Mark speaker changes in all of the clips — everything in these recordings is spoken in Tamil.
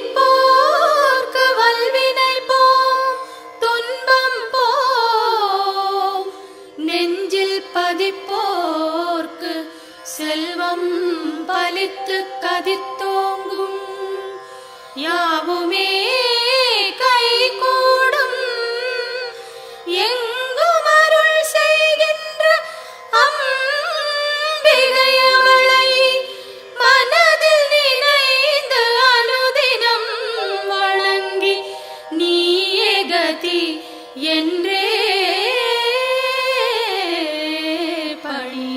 Speaker 1: துதிப்போர்க்கு வல்வினை போம் துன்பம் போம் நெஞ்சில் பதிப்போர்க்கு செல்வம் பலித்து கதித்தோங்கும் யாவுமே கைகூடும் எங்கும் அருள் செய்கின்ற அம்பிகையவளை மனதில் நினைந்து அனுதினம் வணங்கி நீயே கதி என்றே பணி.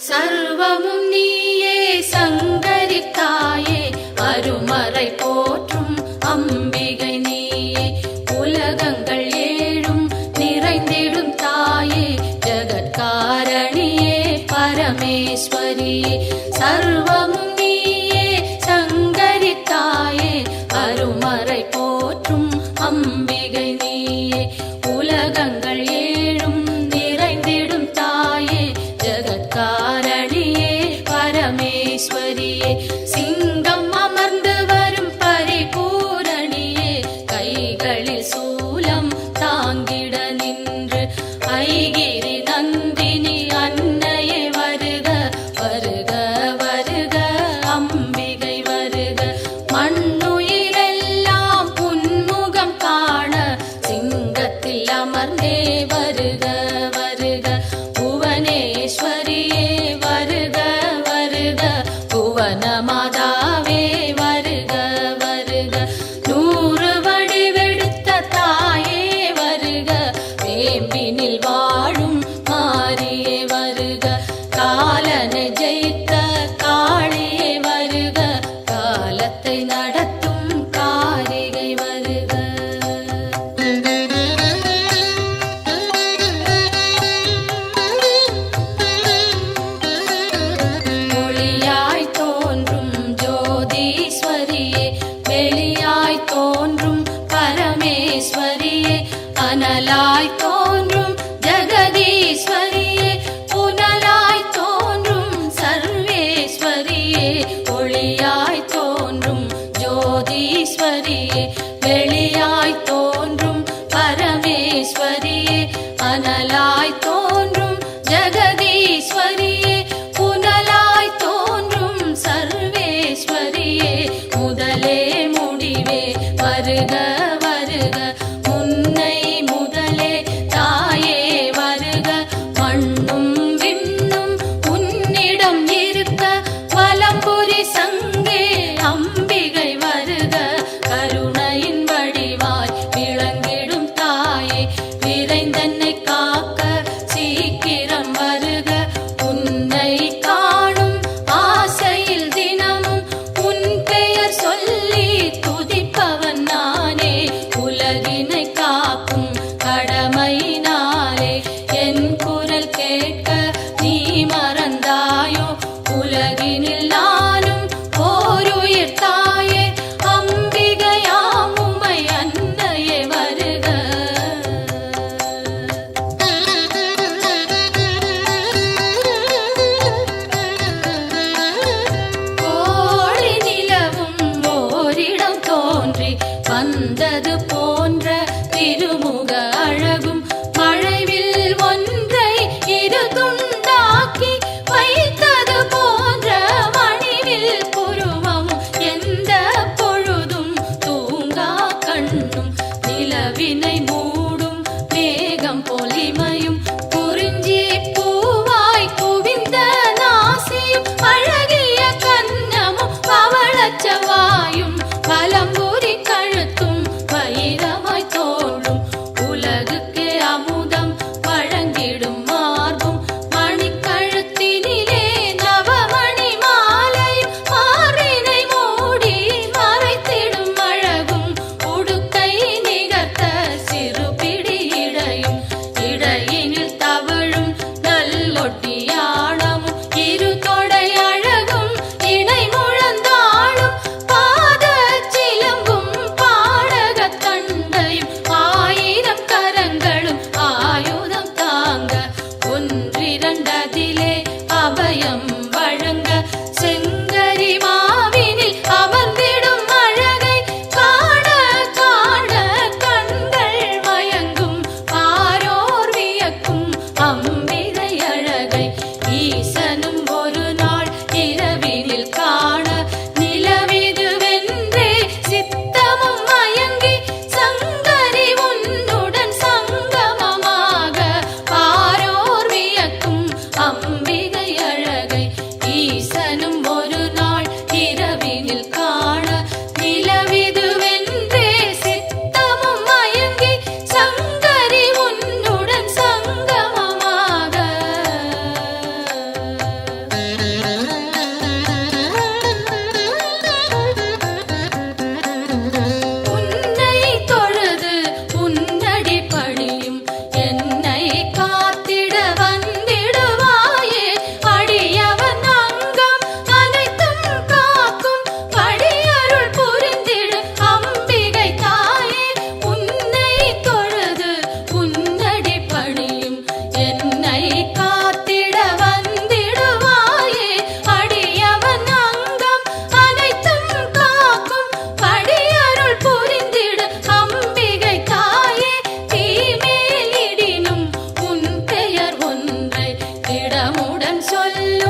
Speaker 1: சர்வமும் நீயே சங்கரி தாயே அருமறை போற்றும் அம்பிகை நீயே உலகங்கள் ஏழும் நிறைந்திடும் தாயே ஜகத்காரணியே பரமேஸ்வரியே சர்வமும் நீயே சங்கரி தாயே அருமறை போற்றும் அம்பிகை நீயே உலகங்கள் ஏழும் நிறைந்திடும் தாயே ஜகத்காரணியே பரமேஸ்வரியே சிங்கம் அமர்ந்து வரும் பரிபூரணியே கைகளில் சூலம் தாங்கிட நின்று ஐகிரி நந்தினி அன்னையே வருக வருக வருக அம்பிகை வருக மண்ணுயிரெல்லாம் புன்முகம் காண சிங்கத்தில் அமர்ந்தே வருக வருக புவனேஸ்வரியே வருக வருக புவன மாதாவே வருக வருக நூறு வடிவெடுத்த தாயே வருக வேம்பினில் வாழும் மாரியே வருக காலனை ஜெயித்த காளியே வருக காலத்தை நடத்தும் காரிகை வருக. ஒளியாய் தோன்றும் ஜோதீஸ்வரியே வெளியாய் தோன்றும் பரமேஸ்வரியே அனலாய் தோன்றும் ஜெகதீஸ்வரியே புனலாய் தோன்றும் சர்வ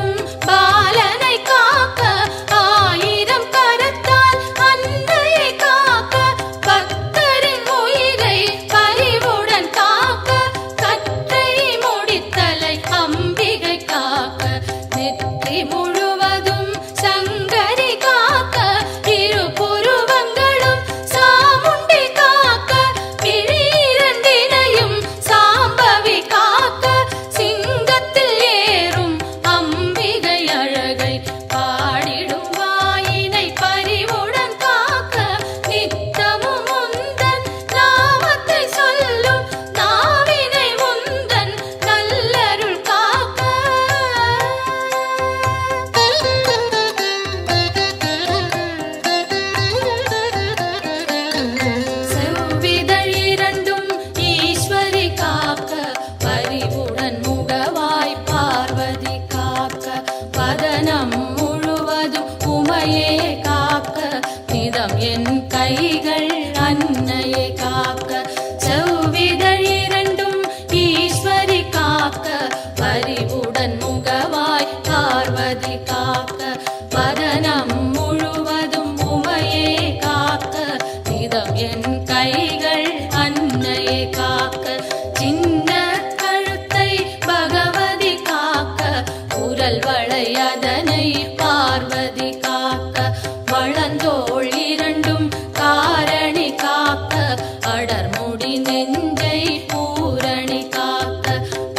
Speaker 1: வரும் பாலனை காக்க, ஆயிரம் கரத்தால் அன்னையை காக்க, பக்தரின் உயிரை பரிவுடன் காக்க, கற்றை முடித்தலை அம்பிகை காக்க, நெற்றி முழுவதும் சங்கரி காக்க, இரு புருவங்களும் சாமுண்டி காக்க, விழிரண்டினையும் சாம்பவி காக்க, சிங்கத்தில் ஏறும் அம்பிகை அழகை பாடிடும் வாயினை பரிவுடன் காக்க, நித்தமும் உந்தன் நாமத்தை சொல்லும் நாவினை உந்தன் நல்லருள் காக்க. செவ்விதழ் இரண்டும் ஈஸ்வரி காக்க, பரிவுடன் முகவாய் பார்வதி காக்க, வதனம் முழுவதும் உமையே காக்க, நிதம் என் கைகள் அன்னையை காக்க. செவ்விதழ் இரண்டும் ஈஸ்வரி காக்க, பரிவுடன் முகவாய் பார்வதி காக்க, வதனம் முழுவதும் உமையே காக்க, நிதம் என் கைகள் அன்னையை காக்க. சின்ன கழுத்தை பகவதி காக்க, உரல் வளை அதனை பார்வதி காக்க, வளந்தோள் இரண்டும் காரணி காக்க, அடர்முடி நெஞ்சை பூரணி காக்க,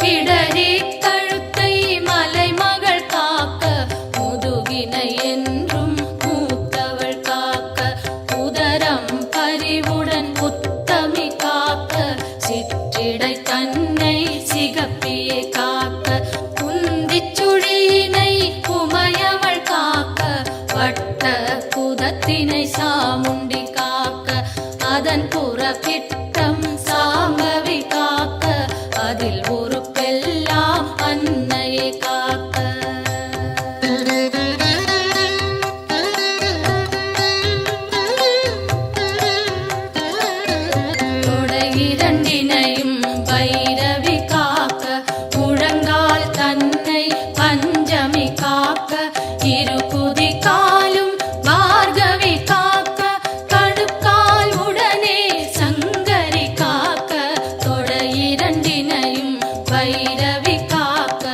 Speaker 1: பிடரி கழுத்தை மலைமகள் காக்க, முதுகினை என்றும் மூத்தவள் காக்க, உதரம் பரிவுடன் உத்தமி காக்க, சிற்றிடை தன்னை சிகப்பியை காக்க, குந்திச் சுழியினை உமையவள் காக்க, வட்ட குதத்தினை சாமுண்டி காக்க, அதன் புறப்பிட்டம் சாம்பவி காக்க, அதில் உறுப்பெல்லாம் அன்னையை காக்க. தொடை இரண்டினையும் பைரவி காக்க, முழங்கால் தன்னை பஞ்சமி காக்க, இரு குதி காலும் பார்கவி காக்க, கணுக்கால் உடனே சங்கரி காக்க, தொடை இரண்டினையும் பைரவி காக்க,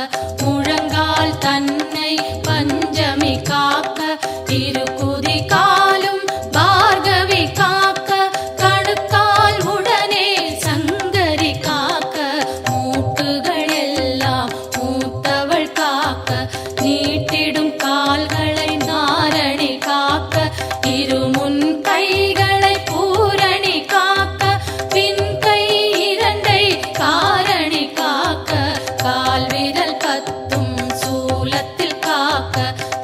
Speaker 1: முழங்கால் தன்னை பஞ்சமி காக்க, இரு குதி காலும் பார்கவி காக்க, கணுக்கால் உடனே சங்கரி காக்க, மூட்டுகள் எல்லாம் மூத்தவள் காக்க, நீட்டிடும் கால்களை நாரணி காக்க, இரு முன் கைகளை பூரணி காக்க, பின் கை இரண்டை காரணி காக்க, கால் விரல் பத்தும் சூலத்தில் காக்க,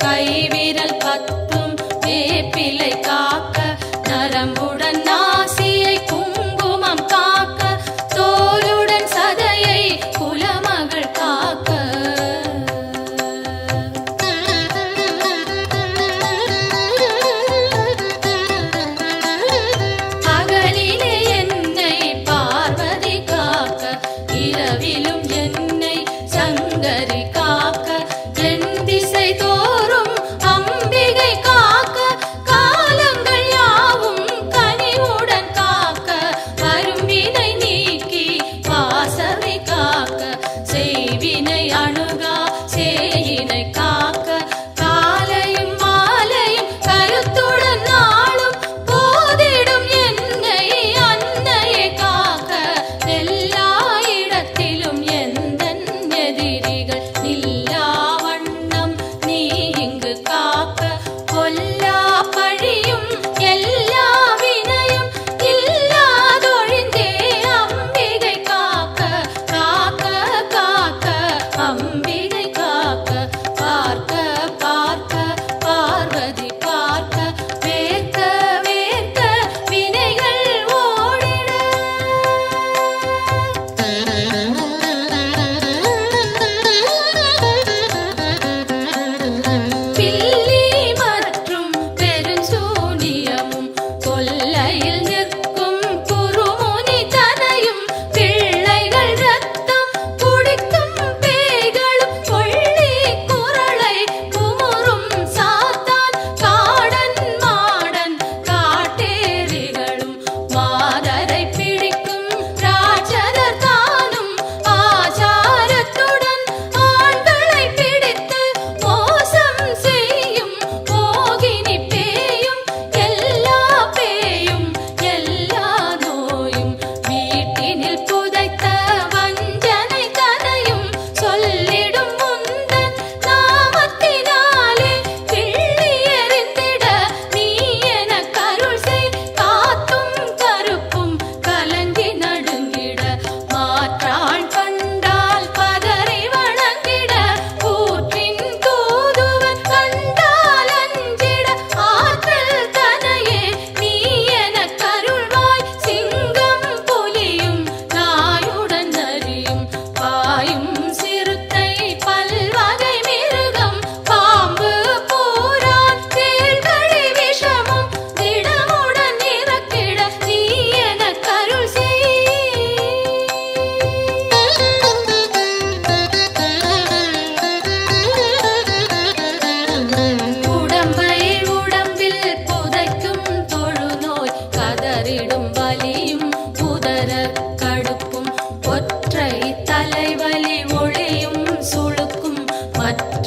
Speaker 1: கை விரல் பத்தும் வேப்பிலை காக்க, நரம்புடன் நாசியை குங்குமம் காக்க, தோலுடன் சதையை குலமகள் காக்க.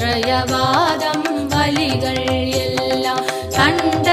Speaker 1: ക്ഷയവാദം വലികൾ എല്ലാം കണ്ട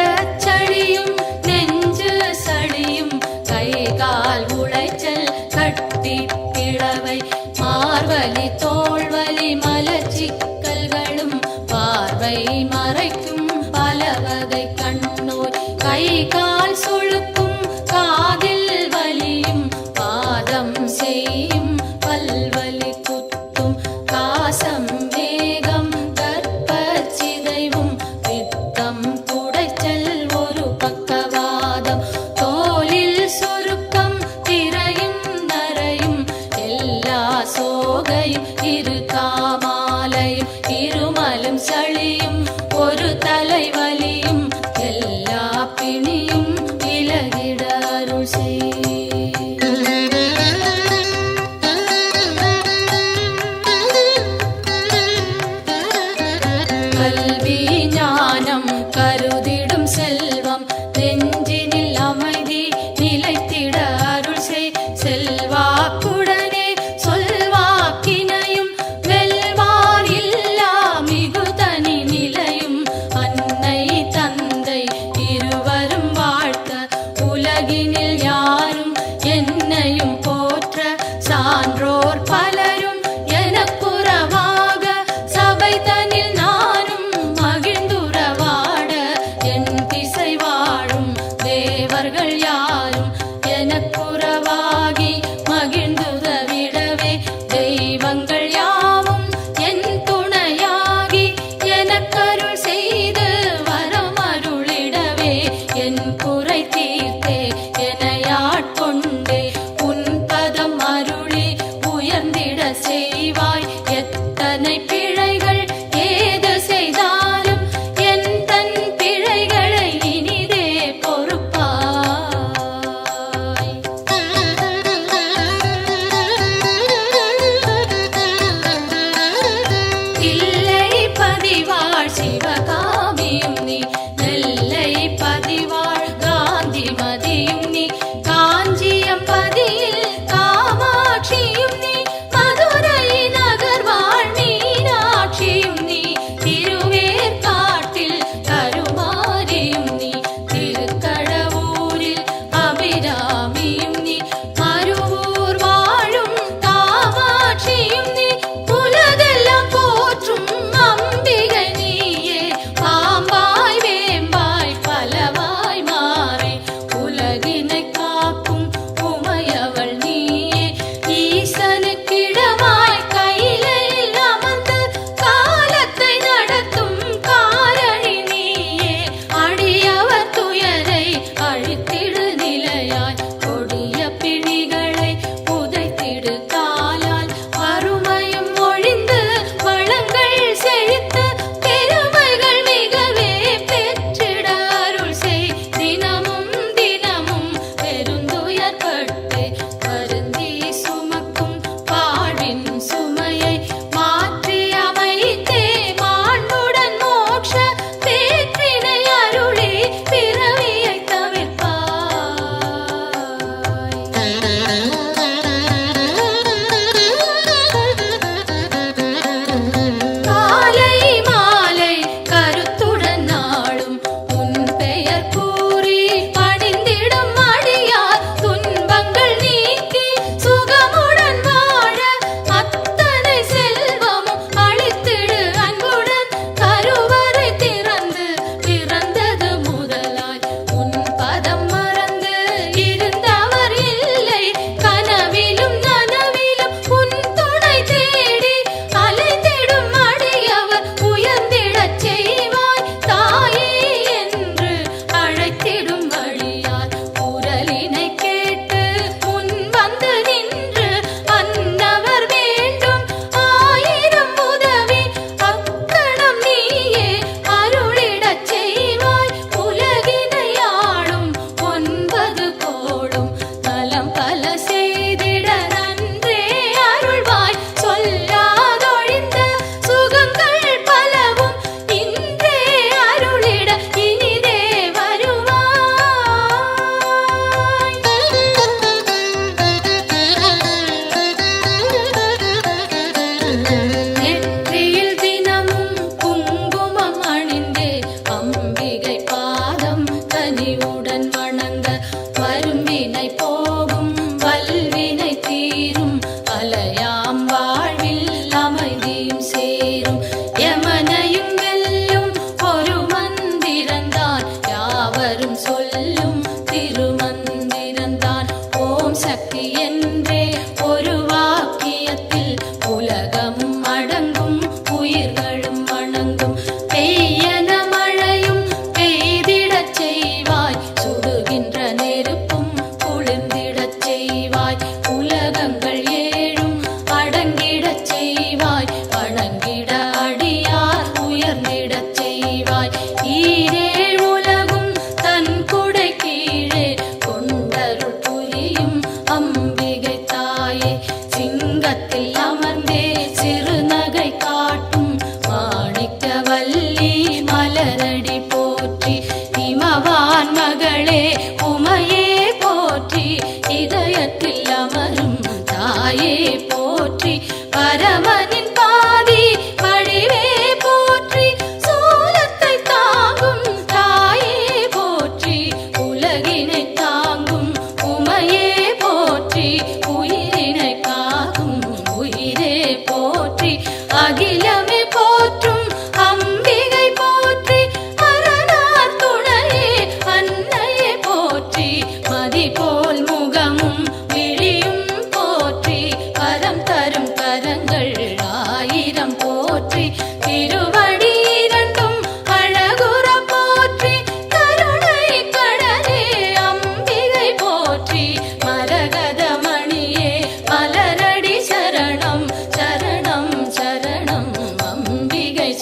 Speaker 1: ചളിയും നെഞ്ച് സളിയും കൈകാൽ ഉളച്ചൽ കട്ടിപ്പിളവൈ മാർവലി തോൾവലി മലച്ചിക്കൽകളും പാർവൈ മറയ്ക്കും പലവകை കണ്ണൂർ കൈകാൽ സുളുക്കും കാതിൽ വലിയും പാദം ചെയ്യും പൽവലി കുത്തും കാസം വേഗം ഗർഭചിതൈവും പിത്തം കുടച്ചൽ ഒരു പക്കവാദം തോലിൽ സുരുക്കം തിരയും നരയും എല്ലാ സോകയും ഇരുകാമാലയും ഇരുമലും ചളിയും ഒരു തലൈവലിയും എല്ലാ പിണിയും വിലകിട അരുൾ கல்வி ஞானம் கருதிடும் செல்வம் நெஞ்சினில் அமைதி நிலைத்திட அருள் செய் செல்வாக்குடனே சொல்வாக்கினையும் வெல்வார் இல்லா மிகுதனி நிலையும்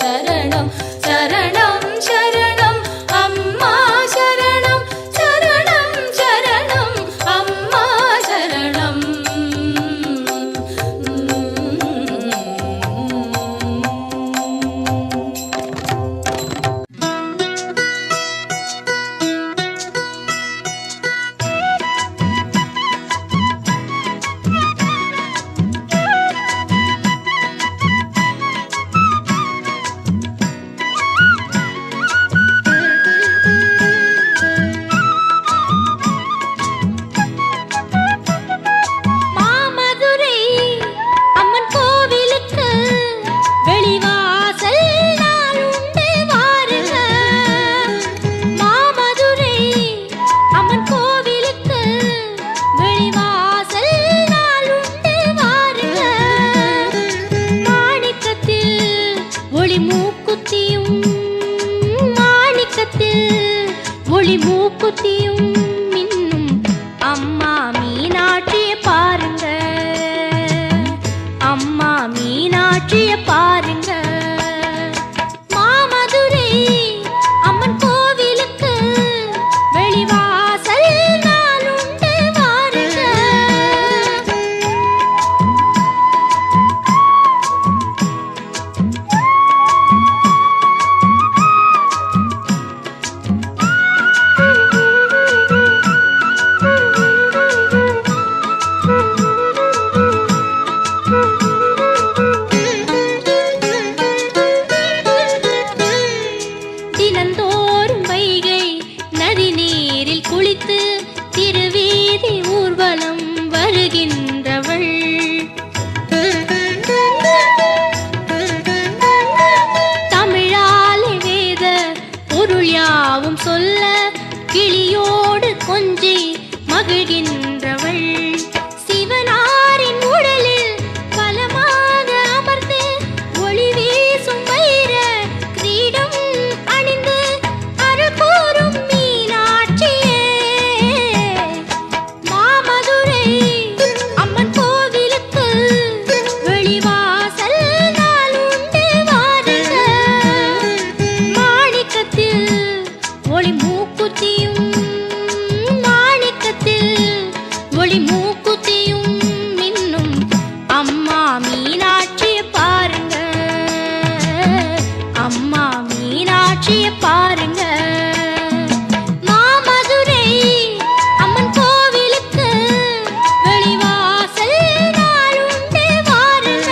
Speaker 1: சரணம் சரணம் சரணம் அம்மா சரணம் சரணம் சரணம் அம்மா சரணம்.
Speaker 2: மூக்குத்தியும் மின்னும் அம்மா மீனாட்சிய பாருங்க, அம்மா மீனாட்சிய பாருங்க. மாமதுரை அம்மன் கோவிலுக்கு வெளிவாசல் நாளுண்டு வாருங்க. தினந்தோறும் வைகை நதி நீரில் குளித்து திருவீதி ஊர்வலம் வருகின்றவள். தமிழாலே வேத பொருள் யாவும் சொல்ல கிளியோடு கொஞ்சி மகிழ்கின்றவள். சிவனாரின் உடலில் பலமாக அமர்ந்து ஒளி வீசும் வைர கிரீடம் அணிந்து அருள் கூறும் மீனாட்சியே. மாமதுரை அம்மன் கோவிலுக்கு வெளிவாசல் நாளுண்டு வாருங்க. மாணிக்கத்தில் ஒளி மூக்குத்தியும், மாணிக்கத்தில் ஒளி மூக்குத்தியும் மின்னும் அம்மா மீனாட்சிய பாருங்க, அம்மா மீனாட்சிய பாருங்க. மாமதுரை அம்மன் கோவிலுக்கு வெளிவாசல் நாளுண்டு வாருங்க.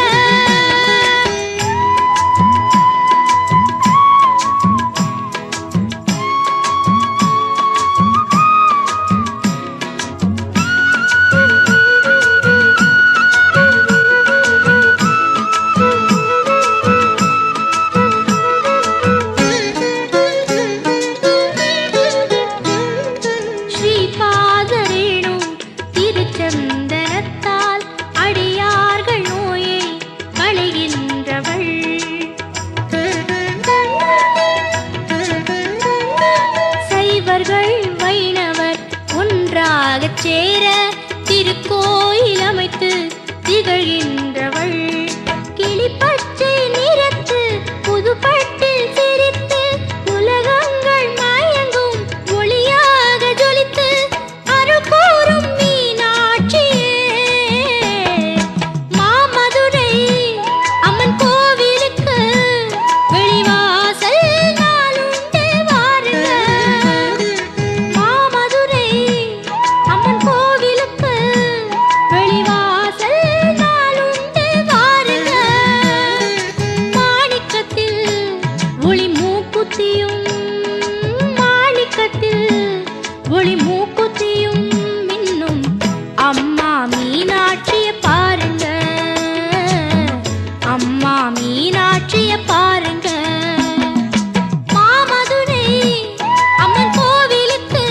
Speaker 2: ஸ்ரீபாதரேணும் திருச்சந்தனத்தால் அடியார்கள் நோயை களைகின்றவள். சைவர்கள் வைணவர் ஒன்றாகச் சேர திருக்கோயில் அமைத்து திகழ்கின்றவள். கிளிப்பச்சை நிறத்து புதுப்பட்டில் சிரித்து உலகங்கள் மயங்கும் ஒளியாக ஜொலித்து அருள் கூறும் மீனாட்சியே. மாமதுரை அம்மன் கோவிலுக்கு வெளிவாசல் நாளுண்டு வாருங்க. மாமதுரை அம்மன் கோவிலுக்கு வெளிவாசல் நாளுண்டு வாருங்க. மாணிக்கத்தில் ஒளி மூக்குத்தியும், மாணிக்கத்தில் ஒளி மூக்குத்தியும் மின்னும் அம்மா மீனாட்சிய பாருங்க, அம்மா மீனாட்சிய பாருங்க. மாமதுரை அம்மன் கோவிலுக்கு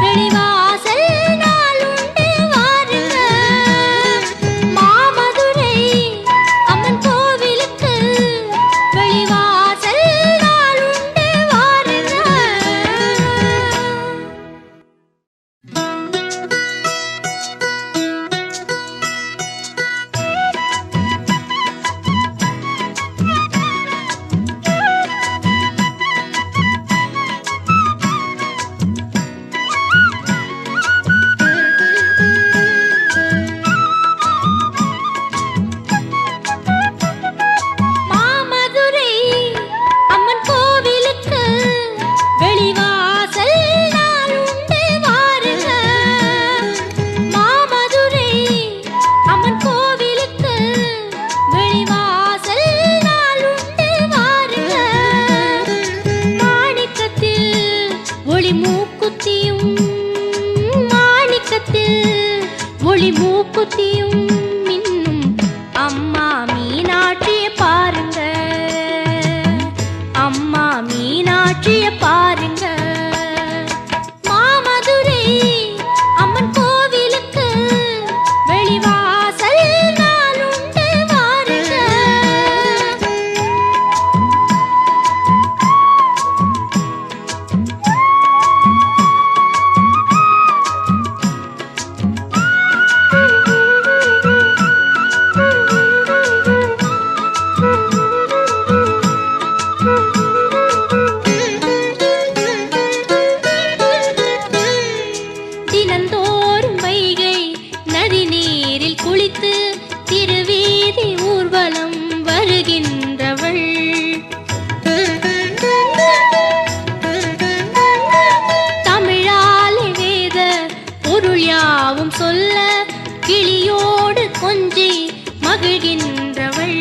Speaker 2: வெளிவாசல் நாளுண்டு வாருங்க. மாமதுரை அம்மன் கோவிலுக்கு வெளிவாசல் நாளுண்டு மூக்குத்தியும் மின்னும் அம்மா மீனாட்சிய பாருங்க, அம்மா மீனாட்சிய பாருங்க. மாமதுரை அம்மன் கோவிலுக்கு வெளிவாசல் நாளுண்டு வாருங்க. தினந்தோறும் வைகை நதி நீரில் குளித்து திருவீதி ஊர்வலம் வருகின்றவள். தமிழாலே வேத பொருள் யாவும் சொல்ல கிளியோடு கொஞ்சி மகிழ்கின்றவள்.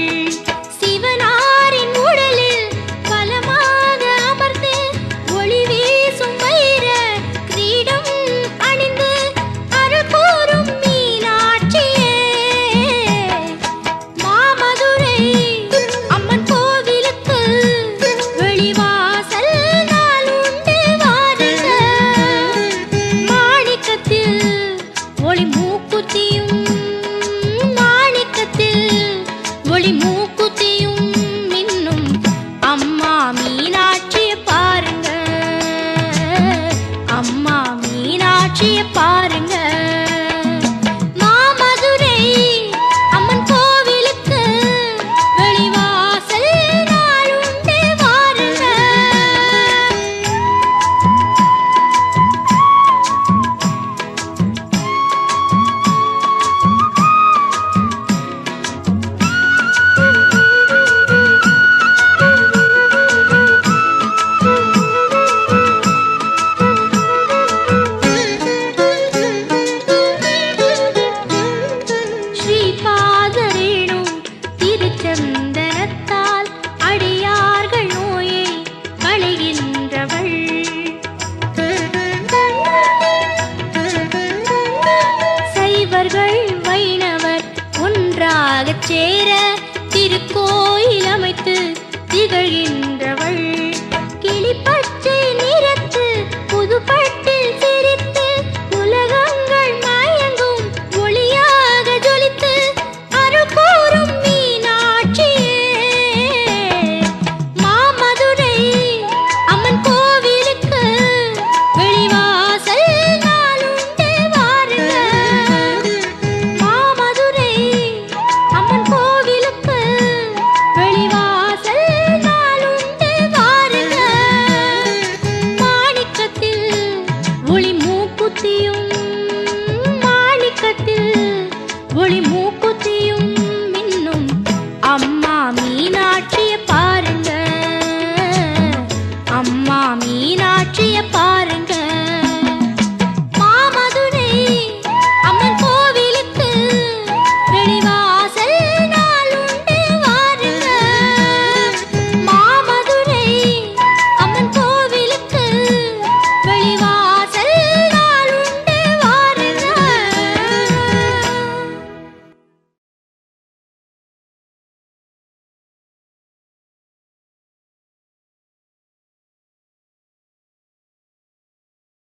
Speaker 2: சிவனாரின் உடலில் பலமாக அமர்ந்து ஒளி வீசும் வைர கிரீடம் அணிந்து அருள் கூறும் மீனாட்சியே. மாமதுரை அம்மன் கோவிலுக்கு வெளிவாசல் நாளுண்டு வாருங்க. மாணிக்கத்தில் ஒளி மூக்குத்தியும், மாணிக்கத்தில் ஒளி மூக்குத்தியும் மின்னும் அம்மா மீனா